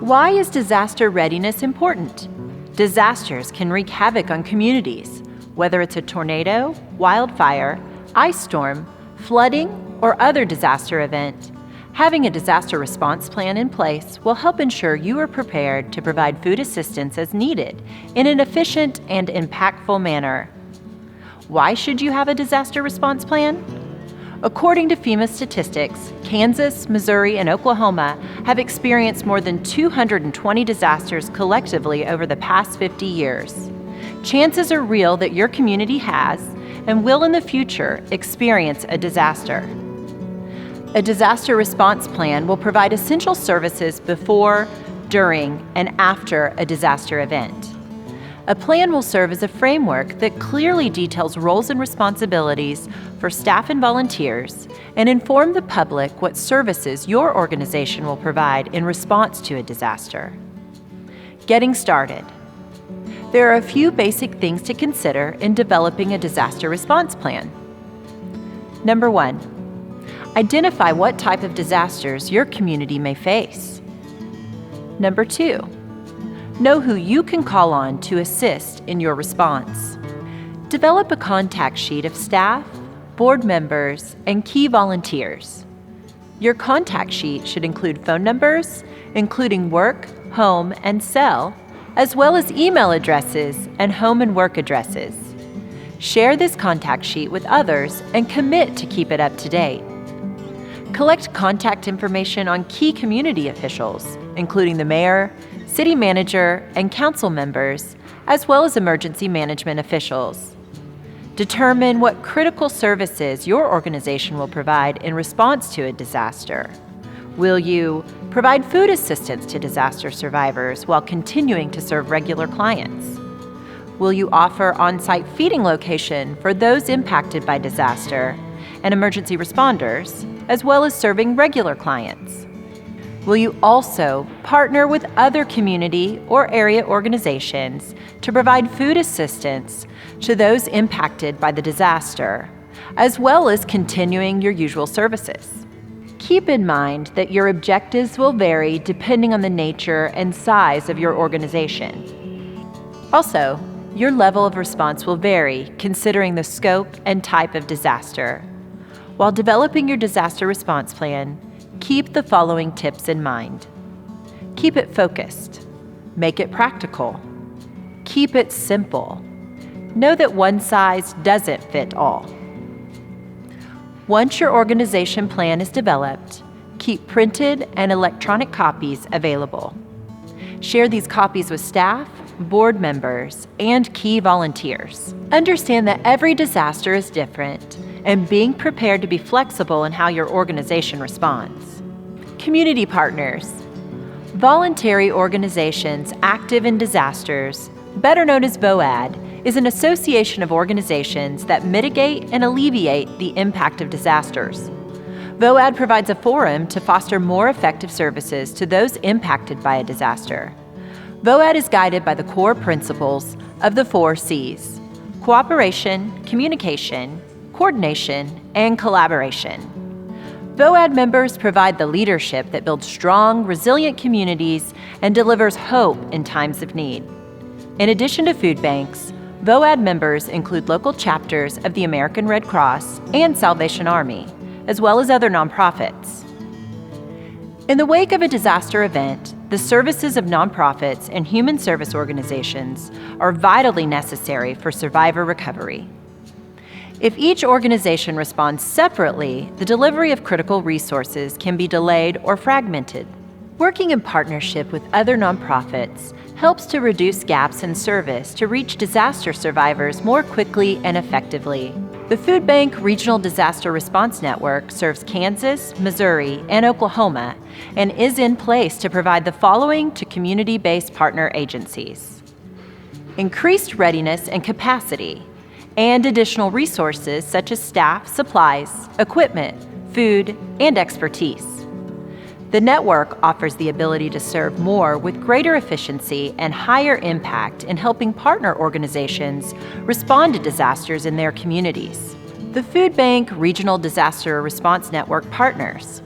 Why is disaster readiness important? Disasters can wreak havoc on communities, whether it's a tornado, wildfire, ice storm, flooding, or other disaster event. Having a disaster response plan in place will help ensure you are prepared to provide food assistance as needed in an efficient and impactful manner. Why should you have a disaster response plan? According to FEMA statistics, Kansas, Missouri, and Oklahoma have experienced more than 220 disasters collectively over the past 50 years. Chances are real that your community has and will in the future experience a disaster. A disaster response plan will provide essential services before, during, and after a disaster event. A plan will serve as a framework that clearly details roles and responsibilities for staff and volunteers and inform the public what services your organization will provide in response to a disaster. Getting started. There are a few basic things to consider in developing a disaster response plan. Number 1. Identify what type of disasters your community may face. Number 2. Know who you can call on to assist in your response. Develop a contact sheet of staff, board members, and key volunteers. Your contact sheet should include phone numbers, including work, home, and cell, as well as email addresses and home and work addresses. Share this contact sheet with others and commit to keep it up to date. Collect contact information on key community officials, including the mayor, city manager, and council members, as well as emergency management officials. Determine what critical services your organization will provide in response to a disaster. Will you provide food assistance to disaster survivors while continuing to serve regular clients? Will you offer on-site feeding location for those impacted by disaster and emergency responders, as well as serving regular clients? Will you also partner with other community or area organizations to provide food assistance to those impacted by the disaster, as well as continuing your usual services? Keep in mind that your objectives will vary depending on the nature and size of your organization. Also, your level of response will vary considering the scope and type of disaster. While developing your disaster response plan, keep the following tips in mind. Keep it focused. Make it practical. Keep it simple. Know that one size doesn't fit all. Once your organization plan is developed, keep printed and electronic copies available. Share these copies with staff, board members, and key volunteers. Understand that every disaster is different, and being prepared to be flexible in how your organization responds. Community partners. Voluntary organizations active in disasters, better known as VOAD, is an association of organizations that mitigate and alleviate the impact of disasters. VOAD provides a forum to foster more effective services to those impacted by a disaster. VOAD is guided by the core principles of the 4 C's: cooperation, communication, coordination, and collaboration. VOAD members provide the leadership that builds strong, resilient communities and delivers hope in times of need. In addition to food banks, VOAD members include local chapters of the American Red Cross and Salvation Army, as well as other nonprofits. In the wake of a disaster event, the services of nonprofits and human service organizations are vitally necessary for survivor recovery. If each organization responds separately, the delivery of critical resources can be delayed or fragmented. Working in partnership with other nonprofits helps to reduce gaps in service to reach disaster survivors more quickly and effectively. The Food Bank Regional Disaster Response Network serves Kansas, Missouri, and Oklahoma and is in place to provide the following to community-based partner agencies: increased readiness and capacity, and additional resources such as staff, supplies, equipment, food, and expertise. The network offers the ability to serve more with greater efficiency and higher impact in helping partner organizations respond to disasters in their communities. The Food Bank Regional Disaster Response Network partners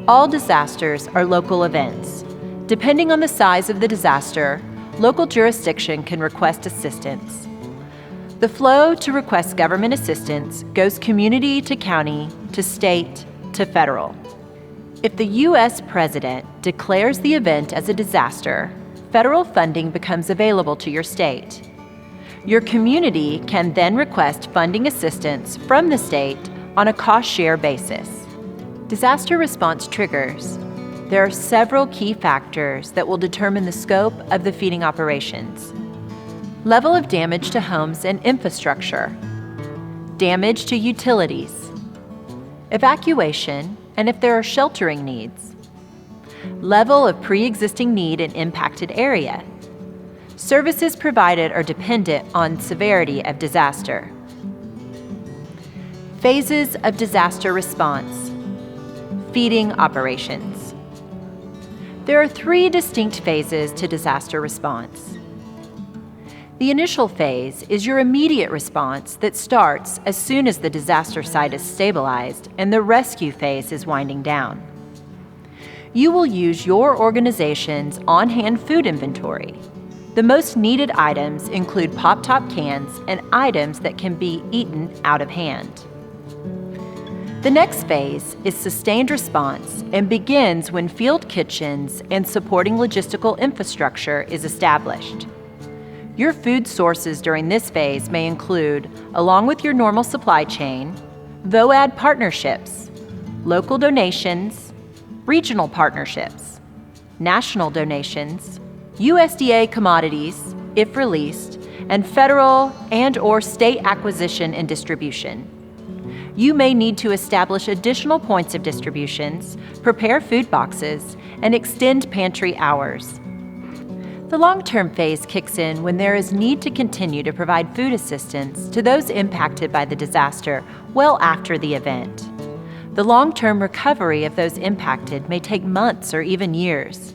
All disasters are local events. Depending on the size of the disaster, local jurisdiction can request assistance. The flow to request government assistance goes community to county to state to federal. If the U.S. President declares the event as a disaster, federal funding becomes available to your state. Your community can then request funding assistance from the state on a cost-share basis. Disaster response triggers. There are several key factors that will determine the scope of the feeding operations. Level of damage to homes and infrastructure. Damage to utilities. Evacuation, and if there are sheltering needs. Level of pre-existing need in impacted area. Services provided are dependent on severity of disaster. Phases of disaster response. Feeding operations. There are 3 distinct phases to disaster response. The initial phase is your immediate response that starts as soon as the disaster site is stabilized and the rescue phase is winding down. You will use your organization's on-hand food inventory. The most needed items include pop-top cans and items that can be eaten out of hand. The next phase is sustained response and begins when field kitchens and supporting logistical infrastructure is established. Your food sources during this phase may include, along with your normal supply chain, VOAD partnerships, local donations, regional partnerships, national donations, USDA commodities, if released, and federal and/or state acquisition and distribution. You may need to establish additional points of distributions, prepare food boxes, and extend pantry hours. The long-term phase kicks in when there is need to continue to provide food assistance to those impacted by the disaster well after the event. The long-term recovery of those impacted may take months or even years.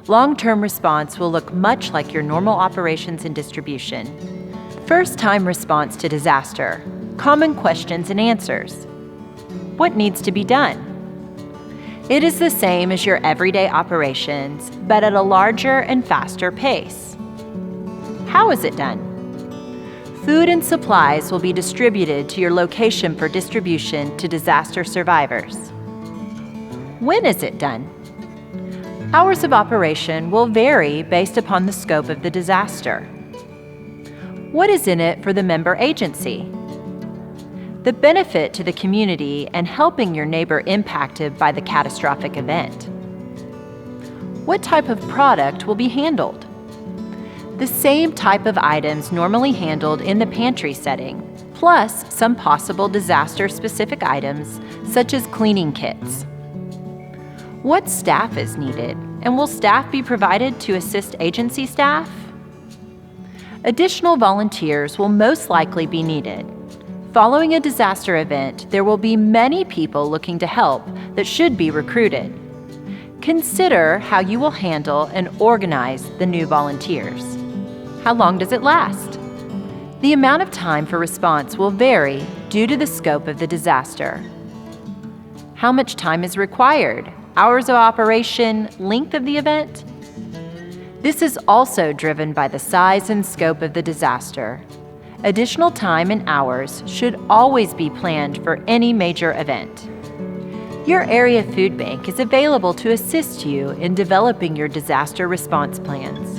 Long-term response will look much like your normal operations and distribution. First-time response to disaster. Common questions and answers. What needs to be done? It is the same as your everyday operations, but at a larger and faster pace. How is it done? Food and supplies will be distributed to your location for distribution to disaster survivors. When is it done? Hours of operation will vary based upon the scope of the disaster. What is in it for the member agency? The benefit to the community and helping your neighbor impacted by the catastrophic event. What type of product will be handled? The same type of items normally handled in the pantry setting, plus some possible disaster-specific items, such as cleaning kits. What staff is needed, and will staff be provided to assist agency staff? Additional volunteers will most likely be needed. Following a disaster event, there will be many people looking to help that should be recruited. Consider how you will handle and organize the new volunteers. How long does it last? The amount of time for response will vary due to the scope of the disaster. How much time is required? Hours of operation, length of the event? This is also driven by the size and scope of the disaster. Additional time and hours should always be planned for any major event. Your area food bank is available to assist you in developing your disaster response plans.